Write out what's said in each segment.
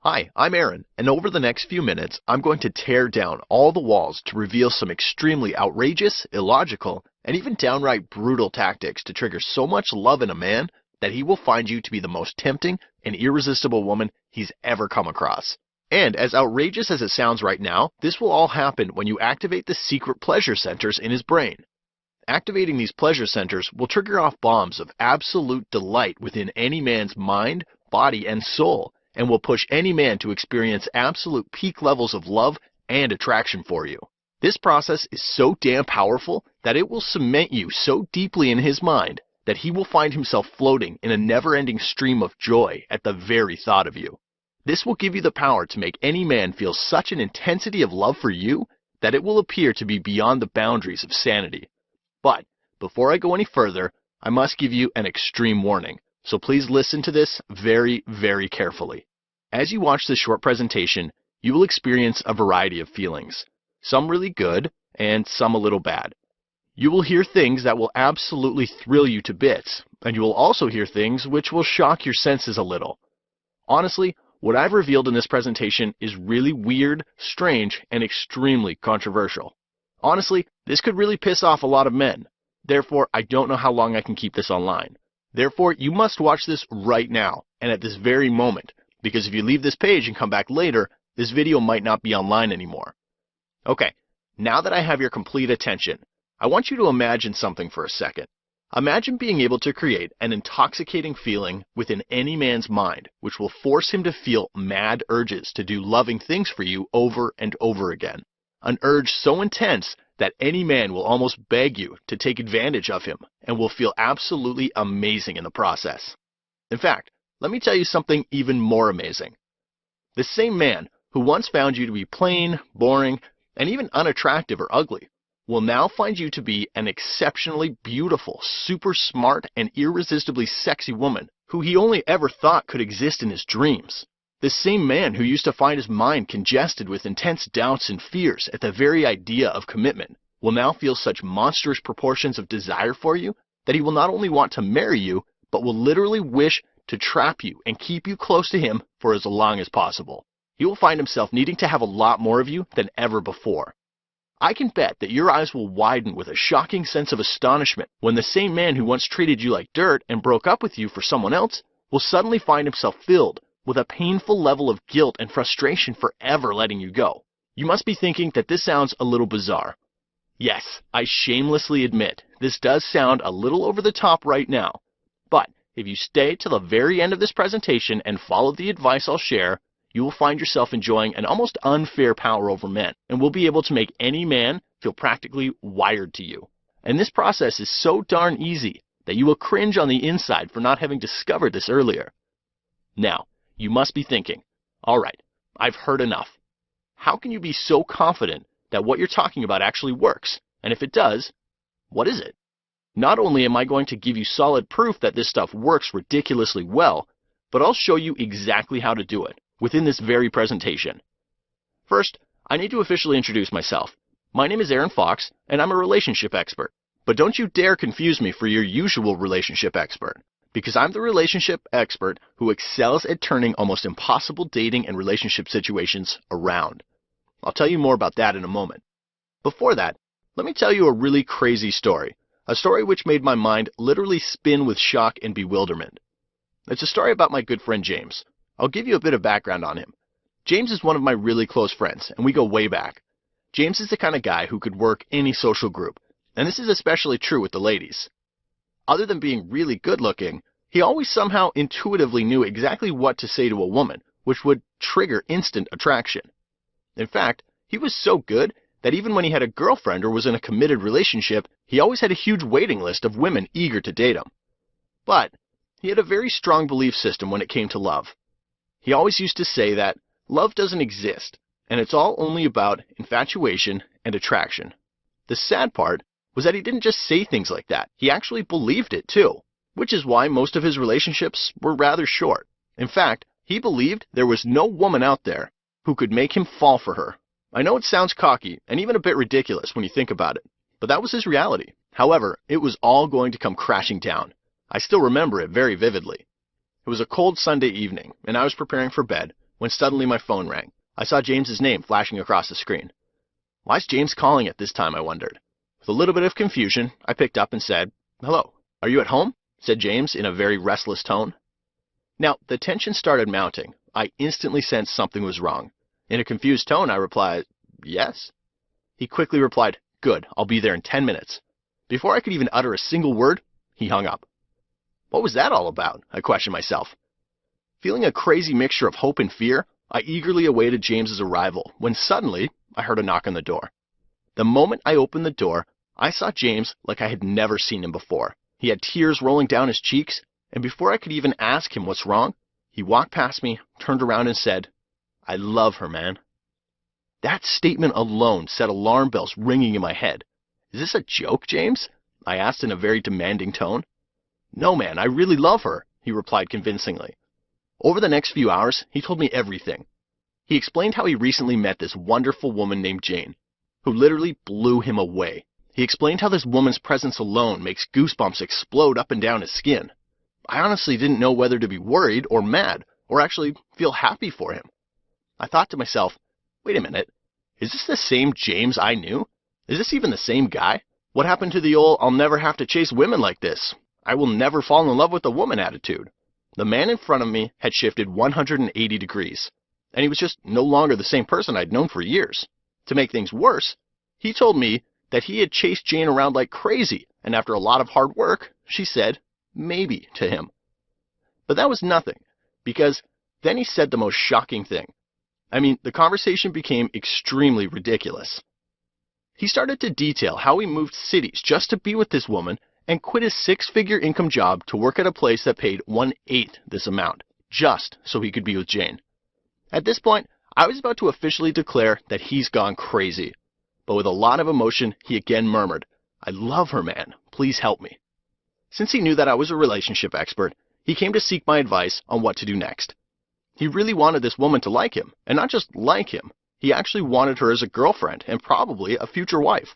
Hi, I'm Aaron, and over the next few minutes, I'm going to tear down all the walls to reveal some extremely outrageous, illogical, and even downright brutal tactics to trigger so much love in a man that he will find you to be the most tempting and irresistible woman he's ever come across. And as outrageous as it sounds right now, this will all happen when you activate the secret pleasure centers in his brain. Activating these pleasure centers will trigger off bombs of absolute delight within any man's mind, body, and soul, and will push any man to experience absolute peak levels of love and attraction for you. This process is so damn powerful that it will cement you so deeply in his mind that he will find himself floating in a never-ending stream of joy at the very thought of you. This will give you the power to make any man feel such an intensity of love for you that it will appear to be beyond the boundaries of sanity. But before I go any further, I must give you an extreme warning, so please listen to this very, very carefully. As you watch this short presentation, you will experience a variety of feelings, some really good and some a little bad. You will hear things that will absolutely thrill you to bits, and you will also hear things which will shock your senses a little. Honestly, what I've revealed in this presentation is really weird, strange, and extremely controversial. Honestly, this could really piss off a lot of men. Therefore, I don't know how long I can keep this online. Therefore, you must watch this right now, and at this very moment, because if you leave this page and come back later, this video might not be online anymore. Okay, now that I have your complete attention, I want you to imagine something for a second. Imagine being able to create an intoxicating feeling within any man's mind, which will force him to feel mad urges to do loving things for you over and over again. An urge so intense that any man will almost beg you to take advantage of him and will feel absolutely amazing in the process. In fact, let me tell you something even more amazing. The same man who once found you to be plain, boring, and even unattractive or ugly will now find you to be an exceptionally beautiful, super smart, and irresistibly sexy woman who he only ever thought could exist in his dreams. The same man who used to find his mind congested with intense doubts and fears at the very idea of commitment will now feel such monstrous proportions of desire for you that he will not only want to marry you, but will literally wish to trap you and keep you close to him for as long as possible. He will find himself needing to have a lot more of you than ever before. I can bet that your eyes will widen with a shocking sense of astonishment when the same man who once treated you like dirt and broke up with you for someone else will suddenly find himself filled with a painful level of guilt and frustration for ever letting you go. You must be thinking that this sounds a little bizarre. Yes, I shamelessly admit this does sound a little over the top right now. But if you stay till the very end of this presentation and follow the advice I'll share, you will find yourself enjoying an almost unfair power over men and will be able to make any man feel practically wired to you. And this process is so darn easy that you will cringe on the inside for not having discovered this earlier. Now, you must be thinking, all right, I've heard enough. How can you be so confident that what you're talking about actually works? And if it does, what is it? Not only am I going to give you solid proof that this stuff works ridiculously well, but I'll show you exactly how to do it within this very presentation. First, I need to officially introduce myself. My name is Aaron Fox, and I'm a relationship expert. But don't you dare confuse me for your usual relationship expert, because I'm the relationship expert who excels at turning almost impossible dating and relationship situations around. I'll tell you more about that in a moment. Before that, let me tell you a really crazy story, a story which made my mind literally spin with shock and bewilderment. It's a story about my good friend James. I'll give you a bit of background on him. James is one of my really close friends, and we go way back. James is the kind of guy who could work any social group, and this is especially true with the ladies. Other than being really good looking, he always somehow intuitively knew exactly what to say to a woman, which would trigger instant attraction. In fact, he was so good that even when he had a girlfriend or was in a committed relationship, he always had a huge waiting list of women eager to date him. But he had a very strong belief system when it came to love. He always used to say that love doesn't exist, and it's all only about infatuation and attraction. The sad part was that he didn't just say things like that, he actually believed it too, which is why most of his relationships were rather short. In fact, he believed there was no woman out there who could make him fall for her. I know it sounds cocky and even a bit ridiculous when you think about it, but that was his reality. However, it was all going to come crashing down. I still remember it very vividly. It was a cold Sunday evening, and I was preparing for bed when suddenly my phone rang. I saw James's name flashing across the screen. Why's James calling at this time, I wondered. With a little bit of confusion, I picked up and said, "Hello, are you at home?" said James in a very restless tone. Now, the tension started mounting. I instantly sensed something was wrong. In a confused tone, I replied, "Yes." He quickly replied, "Good, I'll be there in 10 minutes. Before I could even utter a single word, he hung up. What was that all about? I questioned myself. Feeling a crazy mixture of hope and fear, I eagerly awaited James's arrival when suddenly I heard a knock on the door. The moment I opened the door, I saw James like I had never seen him before. He had tears rolling down his cheeks, and before I could even ask him what's wrong, he walked past me, turned around and said, "I love her, man." That statement alone set alarm bells ringing in my head. "Is this a joke, James?" I asked in a very demanding tone. "No, man, I really love her," he replied convincingly. Over the next few hours, he told me everything. He explained how he recently met this wonderful woman named Jane, who literally blew him away. He explained how this woman's presence alone makes goosebumps explode up and down his skin. I honestly didn't know whether to be worried or mad, or actually feel happy for him. I thought to myself, wait a minute, is this the same James I knew? Is this even the same guy? What happened to the old, "I'll never have to chase women like this. I will never fall in love with a woman" attitude? The man in front of me had shifted 180 degrees, and he was just no longer the same person I'd known for years. To make things worse, he told me that he had chased Jane around like crazy, and after a lot of hard work, she said maybe to him. But that was nothing, because then he said the most shocking thing. I mean, the conversation became extremely ridiculous. He started to detail how he moved cities just to be with this woman and quit his 6-figure income job to work at a place that paid 1/8 this amount, just so he could be with Jane. At this point, I was about to officially declare that he's gone crazy. But with a lot of emotion, he again murmured, "I love her, man. Please help me." Since he knew that I was a relationship expert, he came to seek my advice on what to do next. He really wanted this woman to like him, and not just like him. He actually wanted her as a girlfriend and probably a future wife.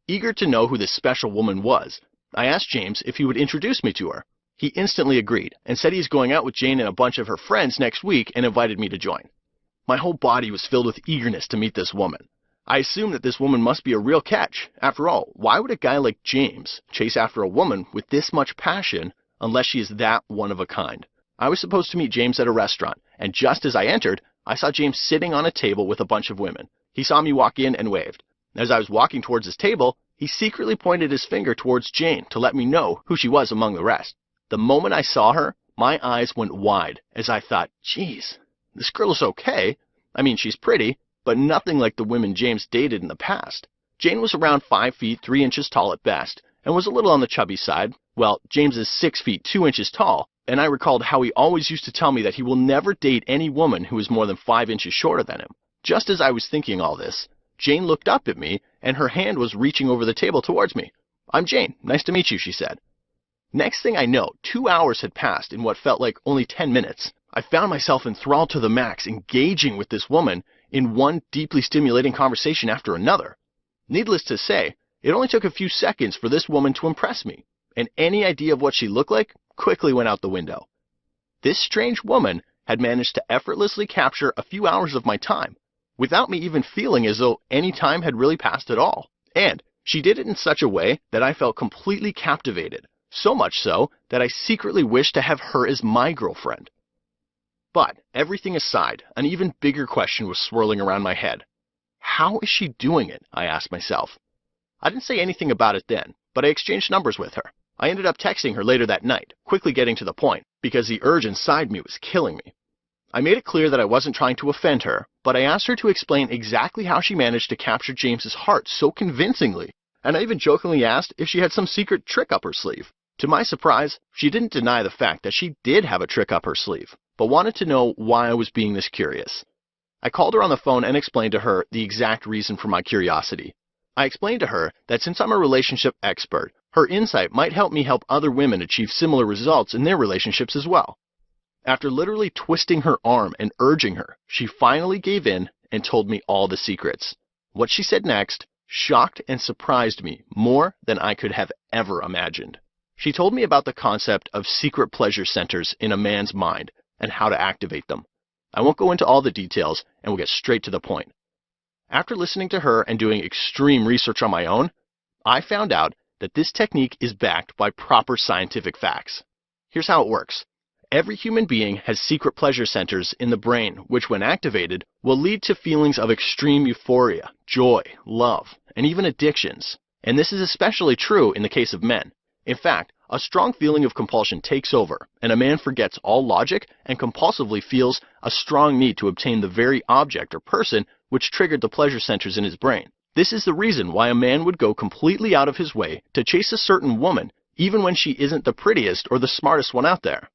Eager to know who this special woman was, I asked James if he would introduce me to her. He instantly agreed and said he's going out with Jane and a bunch of her friends next week and invited me to join. My whole body was filled with eagerness to meet this woman. I assumed that this woman must be a real catch. After all, why would a guy like James chase after a woman with this much passion unless she is that one of a kind? I was supposed to meet James at a restaurant, and just as I entered, I saw James sitting on a table with a bunch of women. He saw me walk in and waved. As I was walking towards his table, he secretly pointed his finger towards Jane to let me know who she was among the rest. The moment I saw her, my eyes went wide as I thought, geez, this girl is okay. I mean, she's pretty, but nothing like the women James dated in the past. Jane was around 5 feet 3 inches tall at best, and was a little on the chubby side. Well, James is 6 feet 2 inches tall, and I recalled how he always used to tell me that he will never date any woman who is more than 5 inches shorter than him. Just as I was thinking all this, Jane looked up at me, and her hand was reaching over the table towards me. "I'm Jane. Nice to meet you," she said. Next thing I know, 2 hours had passed in what felt like only 10 minutes. I found myself enthralled to the max, engaging with this woman in one deeply stimulating conversation after another. Needless to say, it only took a few seconds for this woman to impress me, and any idea of what she looked like quickly went out the window. This strange woman had managed to effortlessly capture a few hours of my time, without me even feeling as though any time had really passed at all. And she did it in such a way that I felt completely captivated, so much so that I secretly wished to have her as my girlfriend. But everything aside, an even bigger question was swirling around my head. How is she doing it? I asked myself. I didn't say anything about it then, but I exchanged numbers with her. I ended up texting her later that night, quickly getting to the point, because the urge inside me was killing me. I made it clear that I wasn't trying to offend her, but I asked her to explain exactly how she managed to capture James's heart so convincingly, and I even jokingly asked if she had some secret trick up her sleeve. To my surprise, she didn't deny the fact that she did have a trick up her sleeve, but wanted to know why I was being this curious. I called her on the phone and explained to her the exact reason for my curiosity. I explained to her that since I'm a relationship expert, her insight might help me help other women achieve similar results in their relationships as well. After literally twisting her arm and urging her, she finally gave in and told me all the secrets. What she said next shocked and surprised me more than I could have ever imagined. She told me about the concept of secret pleasure centers in a man's mind and how to activate them. I won't go into all the details and we'll get straight to the point. After listening to her and doing extreme research on my own, I found out that this technique is backed by proper scientific facts. Here's how it works. Every human being has secret pleasure centers in the brain, which when activated will lead to feelings of extreme euphoria, joy, love, and even addictions. And this is especially true in the case of men. In fact, a strong feeling of compulsion takes over, and a man forgets all logic and compulsively feels a strong need to obtain the very object or person which triggered the pleasure centers in his brain. This is the reason why a man would go completely out of his way to chase a certain woman, even when she isn't the prettiest or the smartest one out there.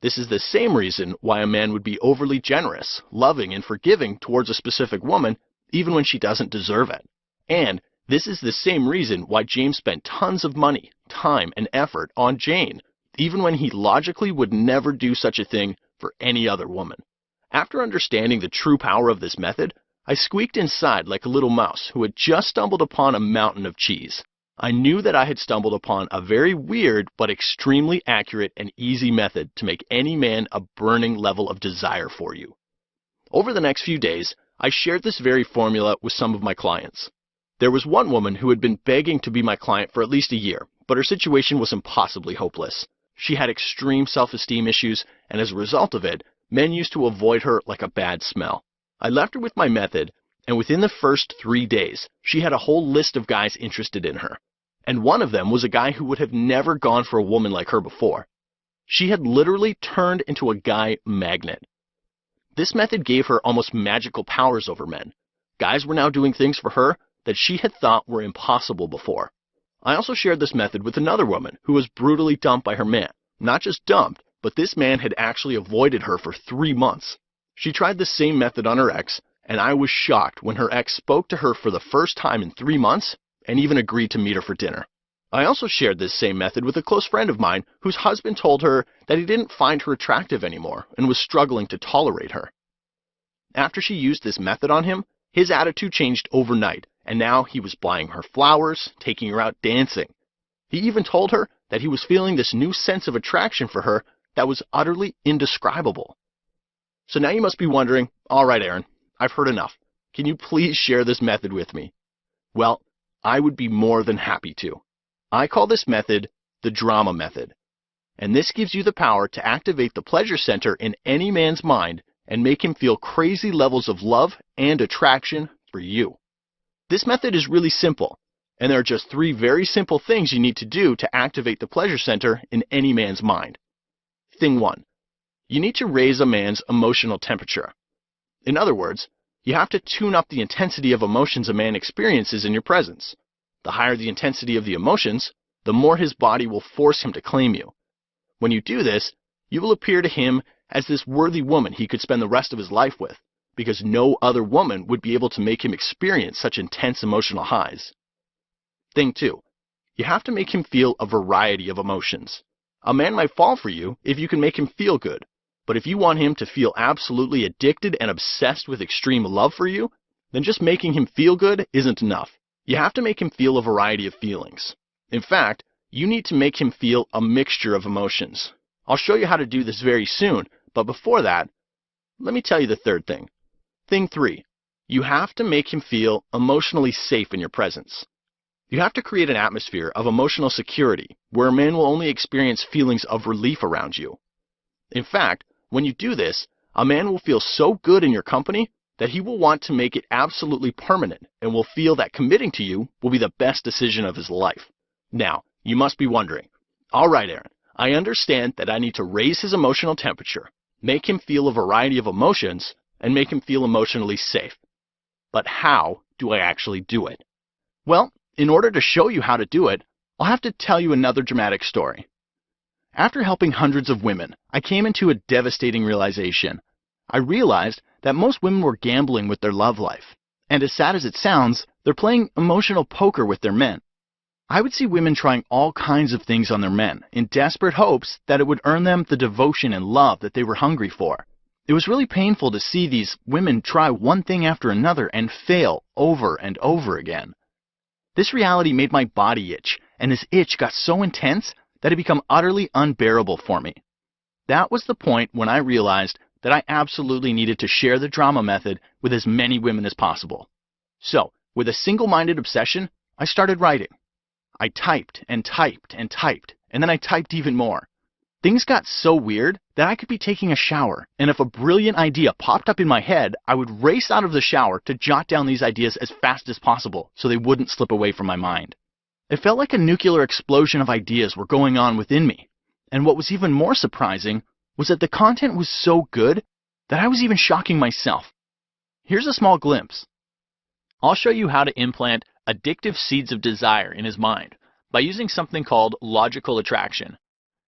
This is the same reason why a man would be overly generous, loving, and forgiving towards a specific woman, even when she doesn't deserve it. And this is the same reason why James spent tons of money, time, and effort on Jane, even when he logically would never do such a thing for any other woman. After understanding the true power of this method, I squeaked inside like a little mouse who had just stumbled upon a mountain of cheese. I knew that I had stumbled upon a very weird but extremely accurate and easy method to make any man a burning level of desire for you. Over the next few days, I shared this very formula with some of my clients. There was one woman who had been begging to be my client for at least a year, but her situation was impossibly hopeless. She had extreme self-esteem issues, and as a result of it, men used to avoid her like a bad smell. I left her with my method, and within the first 3 days, she had a whole list of guys interested in her. And one of them was a guy who would have never gone for a woman like her before. She had literally turned into a guy magnet. This method gave her almost magical powers over men. Guys were now doing things for her that she had thought were impossible before. I also shared this method with another woman who was brutally dumped by her man. Not just dumped, but this man had actually avoided her for 3 months. She tried the same method on her ex, and I was shocked when her ex spoke to her for the first time in 3 months and even agreed to meet her for dinner. I also shared this same method with a close friend of mine whose husband told her that he didn't find her attractive anymore and was struggling to tolerate her. After she used this method on him, his attitude changed overnight, and now he was buying her flowers, taking her out dancing. He even told her that he was feeling this new sense of attraction for her that was utterly indescribable. So now you must be wondering, all right, Aaron, I've heard enough. Can you please share this method with me? Well, I would be more than happy to. I call this method the drama method. And this gives you the power to activate the pleasure center in any man's mind and make him feel crazy levels of love and attraction for you. This method is really simple, and there are just 3 very simple things you need to do to activate the pleasure center in any man's mind. Thing 1. You need to raise a man's emotional temperature. In other words, you have to tune up the intensity of emotions a man experiences in your presence. The higher the intensity of the emotions, the more his body will force him to claim you. When you do this, you will appear to him as this worthy woman he could spend the rest of his life with, because no other woman would be able to make him experience such intense emotional highs. Thing 2. You have to make him feel a variety of emotions. A man might fall for you if you can make him feel good, but if you want him to feel absolutely addicted and obsessed with extreme love for you, then just making him feel good isn't enough. You have to make him feel a variety of feelings. In fact, you need to make him feel a mixture of emotions. I'll show you how to do this very soon, but before that, let me tell you the third thing. Thing 3. You have to make him feel emotionally safe in your presence. You have to create an atmosphere of emotional security where a man will only experience feelings of relief around you. In fact, when you do this, a man will feel so good in your company that he will want to make it absolutely permanent and will feel that committing to you will be the best decision of his life. Now, you must be wondering, all right, Aaron, I understand that I need to raise his emotional temperature, make him feel a variety of emotions, and make him feel emotionally safe. But how do I actually do it? Well, in order to show you how to do it, I'll have to tell you another dramatic story. After helping hundreds of women, I came into a devastating realization. I realized that most women were gambling with their love life. And as sad as it sounds, they're playing emotional poker with their men. I would see women trying all kinds of things on their men in desperate hopes that it would earn them the devotion and love that they were hungry for. It was really painful to see these women try one thing after another and fail over and over again. This reality made my body itch, and this itch got so intense that it became utterly unbearable for me. That was the point when I realized that I absolutely needed to share the drama method with as many women as possible. So, with a single-minded obsession, I started writing. I typed and typed and typed, and then I typed even more. Things got so weird that I could be taking a shower, and if a brilliant idea popped up in my head, I would race out of the shower to jot down these ideas as fast as possible so they wouldn't slip away from my mind. It felt like a nuclear explosion of ideas were going on within me, and what was even more surprising was that the content was so good that I was even shocking myself. Here's a small glimpse. I'll show you how to implant addictive seeds of desire in his mind by using something called logical attraction.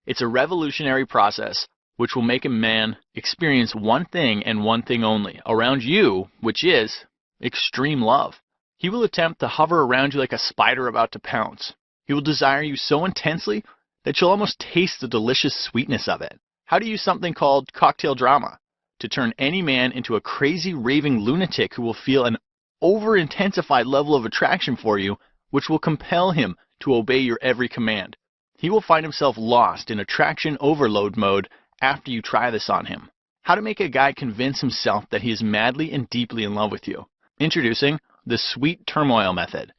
It's a revolutionary process which will make a man experience one thing and one thing only around you, which is extreme love. He will attempt to hover around you like a spider about to pounce. He will desire you so intensely that you'll almost taste the delicious sweetness of it. How to use something called cocktail drama to turn any man into a crazy raving lunatic who will feel an over-intensified level of attraction for you, which will compel him to obey your every command. He will find himself lost in attraction overload mode after you try this on him. How to make a guy convince himself that he is madly and deeply in love with you. Introducing the sweet turmoil method.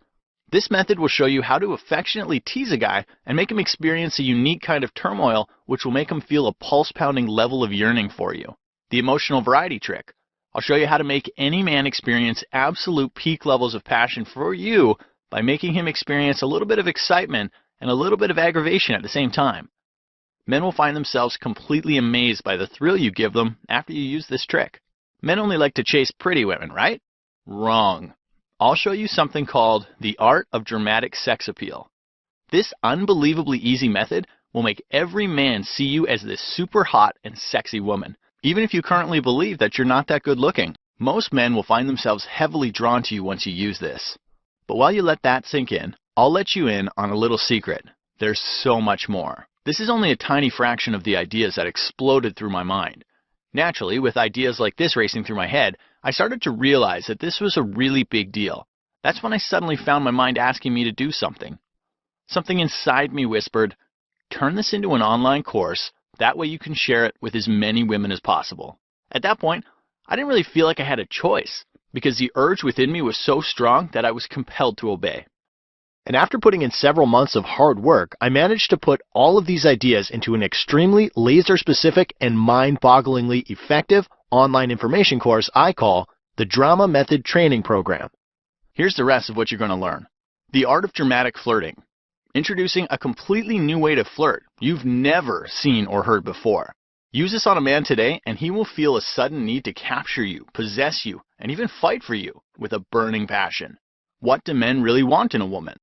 This method will show you how to affectionately tease a guy and make him experience a unique kind of turmoil which will make him feel a pulse-pounding level of yearning for you. The emotional variety trick. I'll show you how to make any man experience absolute peak levels of passion for you by making him experience a little bit of excitement and a little bit of aggravation at the same time. Men will find themselves completely amazed by the thrill you give them after you use this trick. Men only like to chase pretty women, right? Wrong. I'll show you something called the art of dramatic sex appeal. This unbelievably easy method will make every man see you as this super hot and sexy woman, even if you currently believe that you're not that good looking. Most men will find themselves heavily drawn to you once you use this. But while you let that sink in, I'll let you in on a little secret. There's so much more. This is only a tiny fraction of the ideas that exploded through my mind. Naturally, with ideas like this racing through my head, I started to realize that this was a really big deal. That's when I suddenly found my mind asking me to do something. Something inside me whispered, turn this into an online course, that way you can share it with as many women as possible. At that point, I didn't really feel like I had a choice, because the urge within me was so strong that I was compelled to obey. And after putting in several months of hard work, I managed to put all of these ideas into an extremely laser-specific and mind-bogglingly effective online information course I call the Drama Method Training Program. Here's the rest of what you're going to learn. The art of dramatic flirting. Introducing a completely new way to flirt you've never seen or heard before. Use this on a man today and he will feel a sudden need to capture you, possess you, and even fight for you with a burning passion. What do men really want in a woman?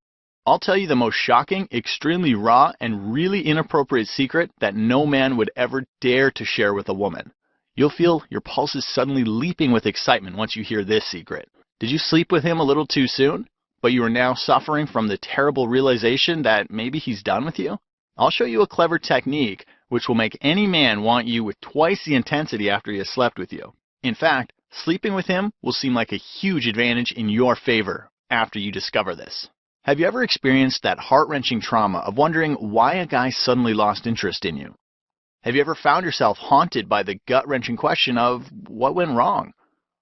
I'll tell you the most shocking, extremely raw, and really inappropriate secret that no man would ever dare to share with a woman. You'll feel your pulses suddenly leaping with excitement once you hear this secret. Did you sleep with him a little too soon, but you are now suffering from the terrible realization that maybe he's done with you? I'll show you a clever technique which will make any man want you with twice the intensity after he has slept with you. In fact, sleeping with him will seem like a huge advantage in your favor after you discover this. Have you ever experienced that heart-wrenching trauma of wondering why a guy suddenly lost interest in you? Have you ever found yourself haunted by the gut-wrenching question of what went wrong?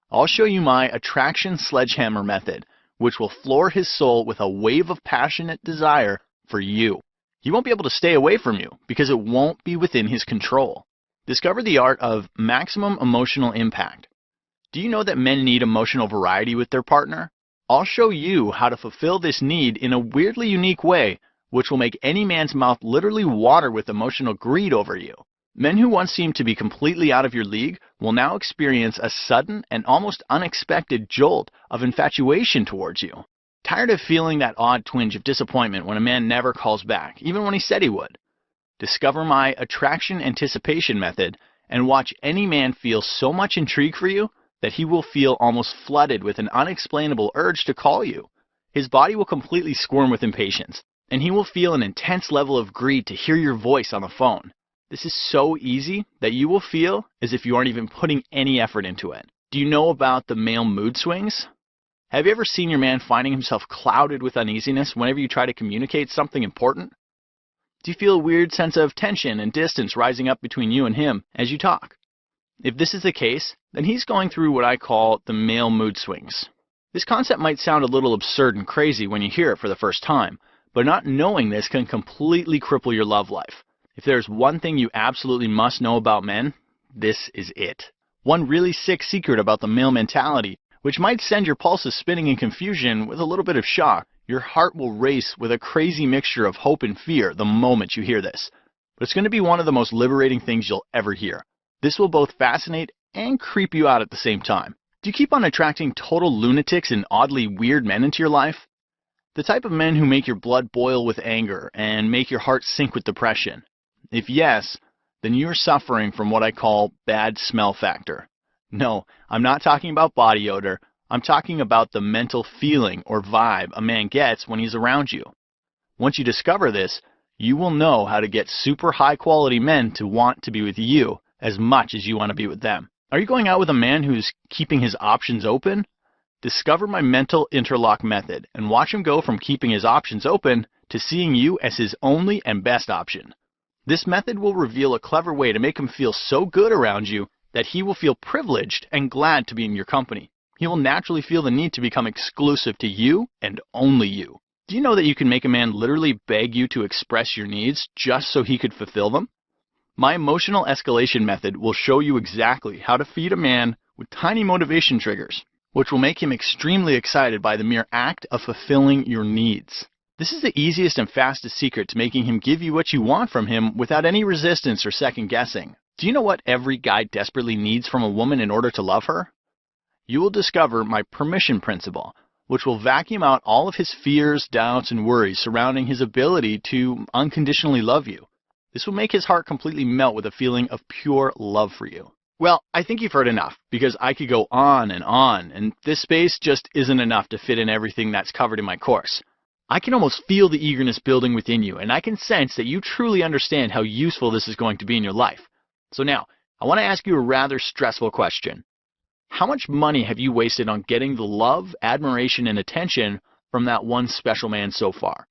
I'll show you my attraction sledgehammer method, which will floor his soul with a wave of passionate desire for you. He won't be able to stay away from you because it won't be within his control. Discover the art of maximum emotional impact. Do you know that men need emotional variety with their partner? I'll show you how to fulfill this need in a weirdly unique way, which will make any man's mouth literally water with emotional greed over you. Men who once seemed to be completely out of your league will now experience a sudden and almost unexpected jolt of infatuation towards you. Tired of feeling that odd twinge of disappointment when a man never calls back, even when he said he would? Discover my attraction anticipation method and watch any man feel so much intrigue for you that he will feel almost flooded with an unexplainable urge to call you. His body will completely squirm with impatience, and he will feel an intense level of greed to hear your voice on the phone. This is so easy that you will feel as if you aren't even putting any effort into it. Do you know about the male mood swings? Have you ever seen your man finding himself clouded with uneasiness whenever you try to communicate something important? Do you feel a weird sense of tension and distance rising up between you and him as you talk? If this is the case, then he's going through what I call the male mood swings. This concept might sound a little absurd and crazy when you hear it for the first time, but not knowing this can completely cripple your love life. If there's one thing you absolutely must know about men, this is it. One really sick secret about the male mentality, which might send your pulses spinning in confusion with a little bit of shock. Your heart will race with a crazy mixture of hope and fear the moment you hear this. But it's going to be one of the most liberating things you'll ever hear. This will both fascinate and creep you out at the same time. Do you keep on attracting total lunatics and oddly weird men into your life? The type of men who make your blood boil with anger and make your heart sink with depression? If yes, then you're suffering from what I call bad smell factor. No, I'm not talking about body odor. I'm talking about the mental feeling or vibe a man gets when he's around you. Once you discover this, you will know how to get super high quality men to want to be with you as much as you want to be with them. Are you going out with a man who's keeping his options open? Discover my mental interlock method and watch him go from keeping his options open to seeing you as his only and best option. This method will reveal a clever way to make him feel so good around you that he will feel privileged and glad to be in your company. He will naturally feel the need to become exclusive to you and only you. Do you know that you can make a man literally beg you to express your needs just so he could fulfill them? My emotional escalation method will show you exactly how to feed a man with tiny motivation triggers, which will make him extremely excited by the mere act of fulfilling your needs. This is the easiest and fastest secret to making him give you what you want from him without any resistance or second guessing. Do you know what every guy desperately needs from a woman in order to love her? You will discover my permission principle, which will vacuum out all of his fears, doubts, and worries surrounding his ability to unconditionally love you. This will make his heart completely melt with a feeling of pure love for you. Well, I think you've heard enough, because I could go on, and this space just isn't enough to fit in everything that's covered in my course. I can almost feel the eagerness building within you, and I can sense that you truly understand how useful this is going to be in your life. So now, I want to ask you a rather stressful question. How much money have you wasted on getting the love, admiration, and attention from that one special man so far?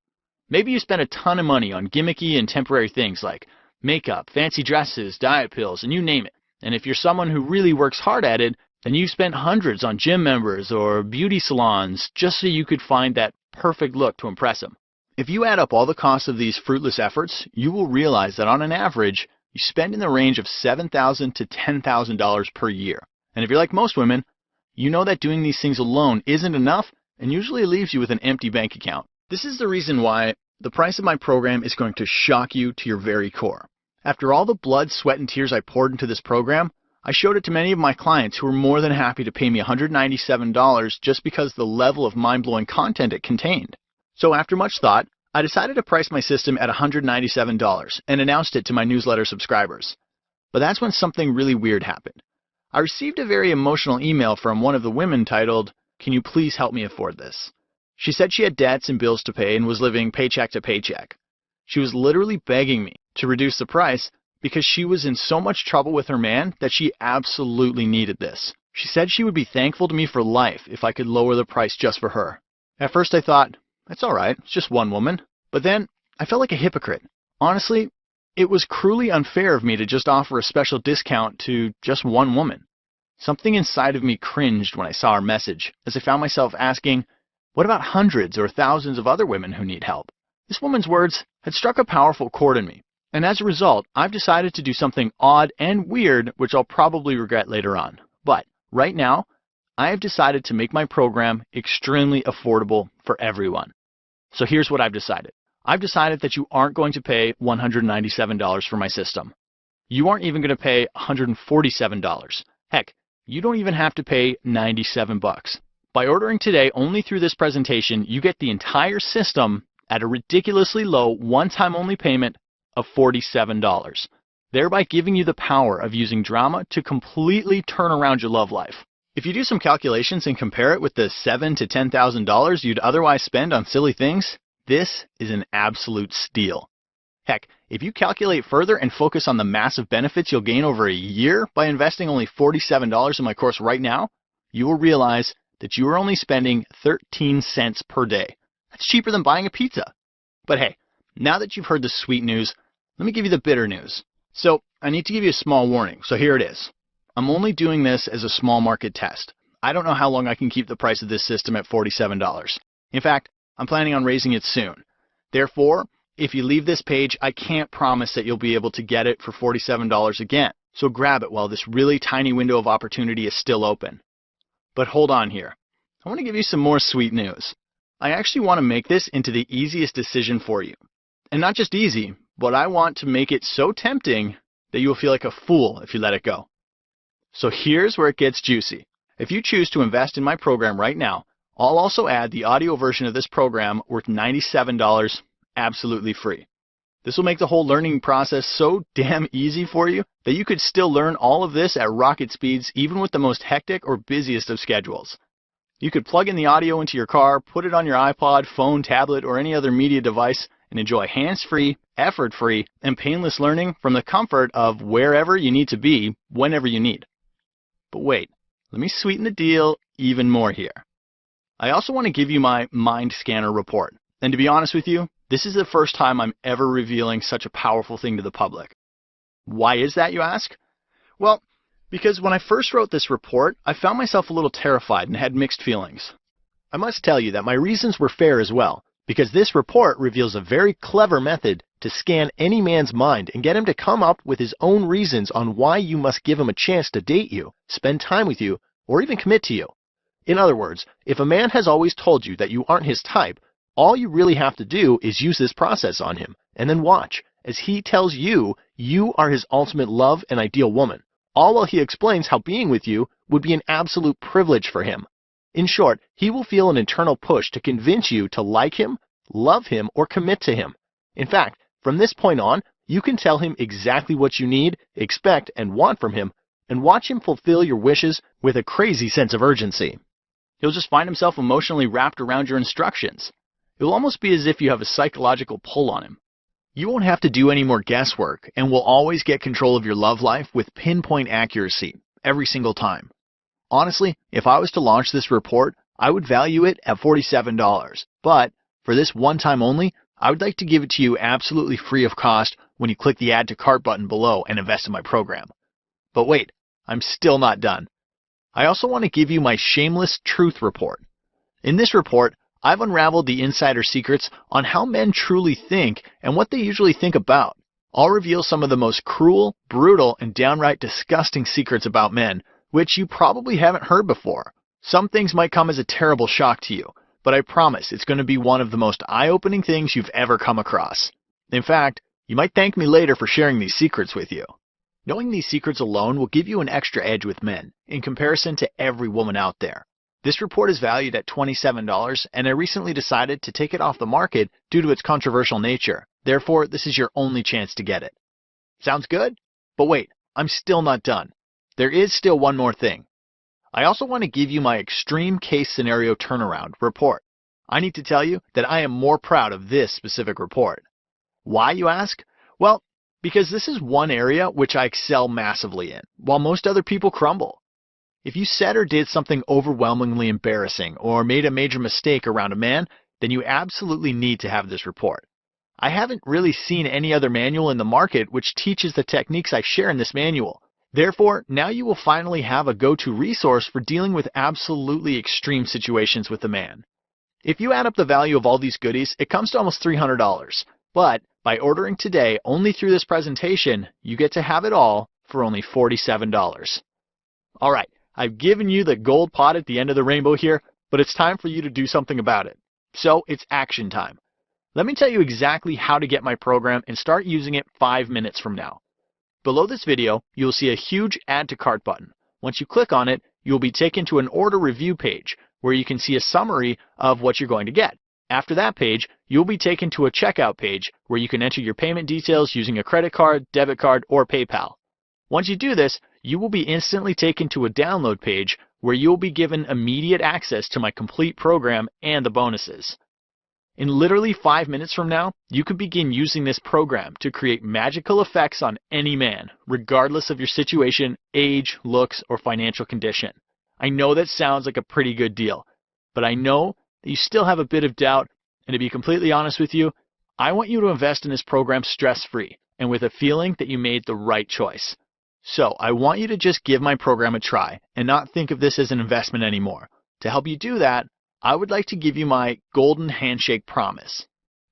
Maybe you spent a ton of money on gimmicky and temporary things like makeup, fancy dresses, diet pills, and you name it. And if you're someone who really works hard at it, then you've spent hundreds on gym members or beauty salons just so you could find that perfect look to impress him. If you add up all the costs of these fruitless efforts, you will realize that on an average, you spend in the range of $7,000 to $10,000 per year. And if you're like most women, you know that doing these things alone isn't enough and usually leaves you with an empty bank account. This is the reason why the price of my program is going to shock you to your very core. After all the blood, sweat, and tears I poured into this program, I showed it to many of my clients who were more than happy to pay me $197 just because of the level of mind-blowing content it contained. So after much thought, I decided to price my system at $197 and announced it to my newsletter subscribers. But that's when something really weird happened. I received a very emotional email from one of the women titled, "Can you please help me afford this?" She said she had debts and bills to pay and was living paycheck to paycheck. She was literally begging me to reduce the price because she was in so much trouble with her man that she absolutely needed this. She said she would be thankful to me for life if I could lower the price just for her. At first I thought, that's alright, it's just one woman. But then I felt like a hypocrite. Honestly, it was cruelly unfair of me to just offer a special discount to just one woman. Something inside of me cringed when I saw her message, as I found myself asking, what about hundreds or thousands of other women who need help? This woman's words had struck a powerful chord in me, and as a result, I've decided to do something odd and weird, which I'll probably regret later on. But right now, I have decided to make my program extremely affordable for everyone. So here's what I've decided. I've decided that you aren't going to pay $197 for my system. You aren't even going to pay $147. Heck, you don't even have to pay $97. By ordering today only through this presentation, you get the entire system at a ridiculously low one-time only payment of $47, thereby giving you the power of using drama to completely turn around your love life. If you do some calculations and compare it with the $7,000 to $10,000 you'd otherwise spend on silly things, this is an absolute steal. Heck, if you calculate further and focus on the massive benefits you'll gain over a year by investing only $47 in my course right now, you will realize that you are only spending 13 cents per day. That's cheaper than buying a pizza. But hey, now that you've heard the sweet news, let me give you the bitter news. So I need to give you a small warning, so here it is. I'm only doing this as a small market test. I don't know how long I can keep the price of this system at $47. In fact, I'm planning on raising it soon. Therefore, if you leave this page, I can't promise that you'll be able to get it for $47 again. So grab it while this really tiny window of opportunity is still open. But hold on here. I want to give you some more sweet news. I actually want to make this into the easiest decision for you. And not just easy, but I want to make it so tempting that you will feel like a fool if you let it go. So here's where it gets juicy. If you choose to invest in my program right now, I'll also add the audio version of this program worth $97 absolutely free. This will make the whole learning process so damn easy for you that you could still learn all of this at rocket speeds even with the most hectic or busiest of schedules. You could plug in the audio into your car, put it on your iPod, phone, tablet, or any other media device and enjoy hands-free, effort-free, and painless learning from the comfort of wherever you need to be, whenever you need. But wait, let me sweeten the deal even more here. I also want to give you my Mind Scanner report. And to be honest with you, this is the first time I'm ever revealing such a powerful thing to the public. Why is that, you ask? Well, because when I first wrote this report, I found myself a little terrified and had mixed feelings. I must tell you that my reasons were fair as well, because this report reveals a very clever method to scan any man's mind and get him to come up with his own reasons on why you must give him a chance to date you, spend time with you, or even commit to you. In other words, if a man has always told you that you aren't his type, all you really have to do is use this process on him, and then watch as he tells you you are his ultimate love and ideal woman, all while he explains how being with you would be an absolute privilege for him. In short, he will feel an internal push to convince you to like him, love him, or commit to him. In fact, from this point on, you can tell him exactly what you need, expect, and want from him, and watch him fulfill your wishes with a crazy sense of urgency. He'll just find himself emotionally wrapped around your instructions. It will almost be as if you have a psychological pull on him. You won't have to do any more guesswork and will always get control of your love life with pinpoint accuracy every single time. Honestly, if I was to launch this report, I would value it at $47. But for this one time only, I would like to give it to you absolutely free of cost when you click the Add to Cart button below and invest in my program. But wait, I'm still not done. I also want to give you my shameless truth report. In this report, I've unraveled the insider secrets on how men truly think and what they usually think about. I'll reveal some of the most cruel, brutal, and downright disgusting secrets about men, which you probably haven't heard before. Some things might come as a terrible shock to you, but I promise it's going to be one of the most eye-opening things you've ever come across. In fact, you might thank me later for sharing these secrets with you. Knowing these secrets alone will give you an extra edge with men, in comparison to every woman out there. This report is valued at $27, and I recently decided to take it off the market due to its controversial nature. Therefore, this is your only chance to get it. Sounds good? But wait, I'm still not done. There is still one more thing. I also want to give you my extreme case scenario turnaround report. I need to tell you that I am more proud of this specific report. Why, you ask? Well, because this is one area which I excel massively in, while most other people crumble. If you said or did something overwhelmingly embarrassing or made a major mistake around a man, then you absolutely need to have this report. I haven't really seen any other manual in the market which teaches the techniques I share in this manual. Therefore, now you will finally have a go-to resource for dealing with absolutely extreme situations with a man. If you add up the value of all these goodies, it comes to almost $300. But by ordering today only through this presentation, you get to have it all for only $47. All right. I've given you the gold pot at the end of the rainbow here, but it's time for you to do something about it. So it's action time. Let me tell you exactly how to get my program and start using it 5 minutes from now. Below this video, you'll see a huge Add to Cart button. Once you click on it, you'll be taken to an order review page where you can see a summary of what you're going to get. After that page, you'll be taken to a checkout page where you can enter your payment details using a credit card, debit card, or PayPal. Once you do this, you will be instantly taken to a download page where you'll be given immediate access to my complete program and the bonuses. In literally 5 minutes from now, you can begin using this program to create magical effects on any man, regardless of your situation, age, looks, or financial condition. I know that sounds like a pretty good deal, but I know that you still have a bit of doubt, and to be completely honest with you, I want you to invest in this program stress-free and with a feeling that you made the right choice. So I want you to just give my program a try and not think of this as an investment anymore. To help you do that, I would like to give you my golden handshake promise.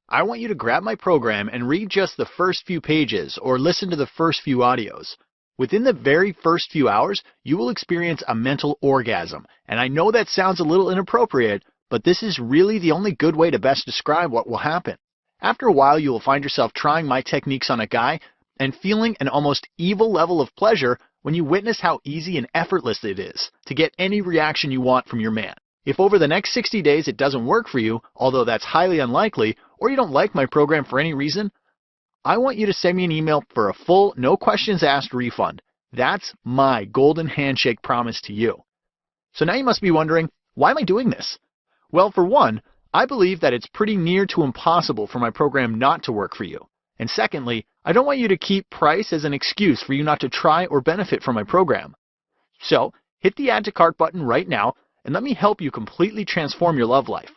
I want you to grab my program and read just the first few pages or listen to the first few audios. Within the very first few hours, you will experience a mental orgasm. And I know that sounds a little inappropriate, but this is really the only good way to best describe what will happen. After a while, you will find yourself trying my techniques on a guy and feeling an almost evil level of pleasure when you witness how easy and effortless it is to get any reaction you want from your man. If over the next 60 days it doesn't work for you, although that's highly unlikely, or you don't like my program for any reason, I want you to send me an email for a full, no questions asked refund. That's my golden handshake promise to you. So now you must be wondering, why am I doing this? Well, for one, I believe that it's pretty near to impossible for my program not to work for you. And secondly, I don't want you to keep price as an excuse for you not to try or benefit from my program. So hit the Add to Cart button right now and let me help you completely transform your love life.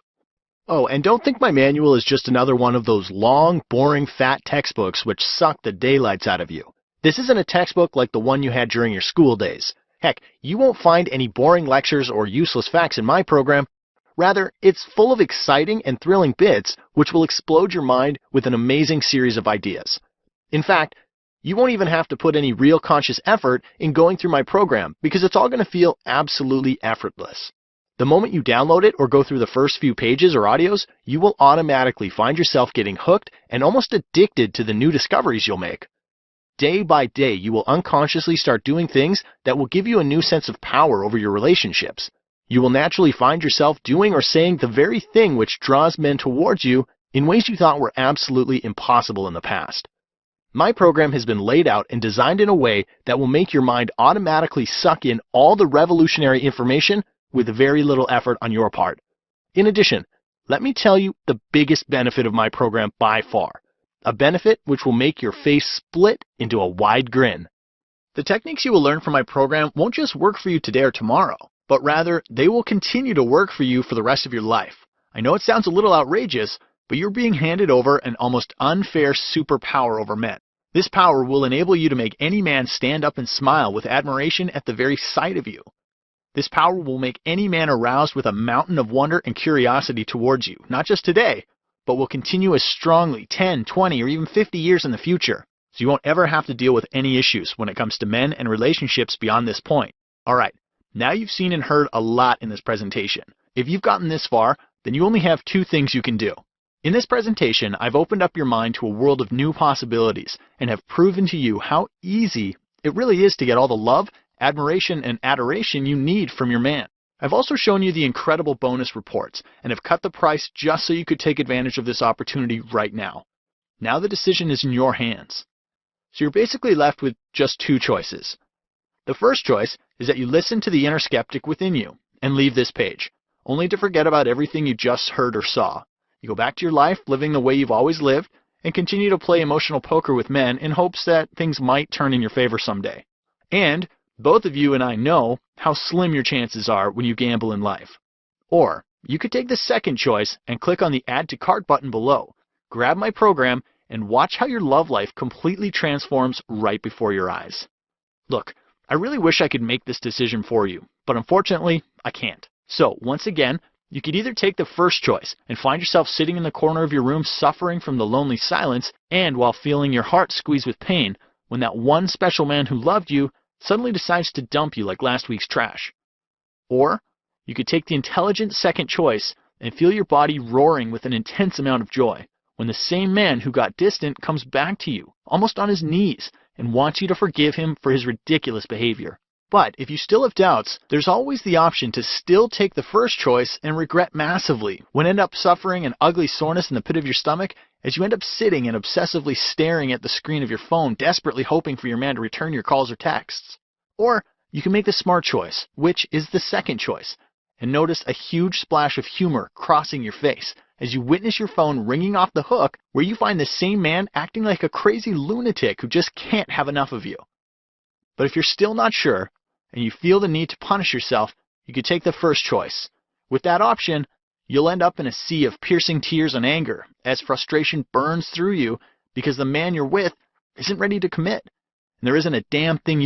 Oh, and don't think my manual is just another one of those long, boring, fat textbooks which suck the daylights out of you. This isn't a textbook like the one you had during your school days. Heck, you won't find any boring lectures or useless facts in my program. Rather, it's full of exciting and thrilling bits which will explode your mind with an amazing series of ideas. In fact, you won't even have to put any real conscious effort in going through my program because it's all going to feel absolutely effortless. The moment you download it or go through the first few pages or audios, you will automatically find yourself getting hooked and almost addicted to the new discoveries you'll make. Day by day, you will unconsciously start doing things that will give you a new sense of power over your relationships. You will naturally find yourself doing or saying the very thing which draws men towards you in ways you thought were absolutely impossible in the past. My program has been laid out and designed in a way that will make your mind automatically suck in all the revolutionary information with very little effort on your part. In addition, let me tell you the biggest benefit of my program by far. A benefit which will make your face split into a wide grin. The techniques you will learn from my program won't just work for you today or tomorrow, but rather they will continue to work for you for the rest of your life. I know it sounds a little outrageous, but you're being handed over an almost unfair superpower over men. This power will enable you to make any man stand up and smile with admiration at the very sight of you. This power will make any man aroused with a mountain of wonder and curiosity towards you, not just today, but will continue as strongly 10, 20, or even 50 years in the future, so you won't ever have to deal with any issues when it comes to men and relationships beyond this point. Alright, now you've seen and heard a lot in this presentation. If you've gotten this far, then you only have two things you can do. In this presentation, I've opened up your mind to a world of new possibilities and have proven to you how easy it really is to get all the love, admiration, and adoration you need from your man. I've also shown you the incredible bonus reports and have cut the price just so you could take advantage of this opportunity right now. Now the decision is in your hands. So you're basically left with just two choices. The first choice is that you listen to the inner skeptic within you and leave this page, only to forget about everything you just heard or saw. You go back to your life living the way you've always lived and continue to play emotional poker with men in hopes that things might turn in your favor someday. And both of you and I know how slim your chances are when you gamble in life. Or you could take the second choice and click on the Add to Cart button below, grab my program, and watch how your love life completely transforms right before your eyes. Look, I really wish I could make this decision for you, but unfortunately, I can't. So once again, you could either take the first choice and find yourself sitting in the corner of your room suffering from the lonely silence and while feeling your heart squeeze with pain when that one special man who loved you suddenly decides to dump you like last week's trash. Or you could take the intelligent second choice and feel your body roaring with an intense amount of joy when the same man who got distant comes back to you, almost on his knees, and wants you to forgive him for his ridiculous behavior. But if you still have doubts, there's always the option to still take the first choice and regret massively when end up suffering an ugly soreness in the pit of your stomach as you end up sitting and obsessively staring at the screen of your phone, desperately hoping for your man to return your calls or texts. Or you can make the smart choice, which is the second choice, and notice a huge splash of humor crossing your face as you witness your phone ringing off the hook where you find the same man acting like a crazy lunatic who just can't have enough of you. But if you're still not sure, and you feel the need to punish yourself, you could take the first choice. With that option, you'll end up in a sea of piercing tears and anger as frustration burns through you because the man you're with isn't ready to commit, and there isn't a damn thing you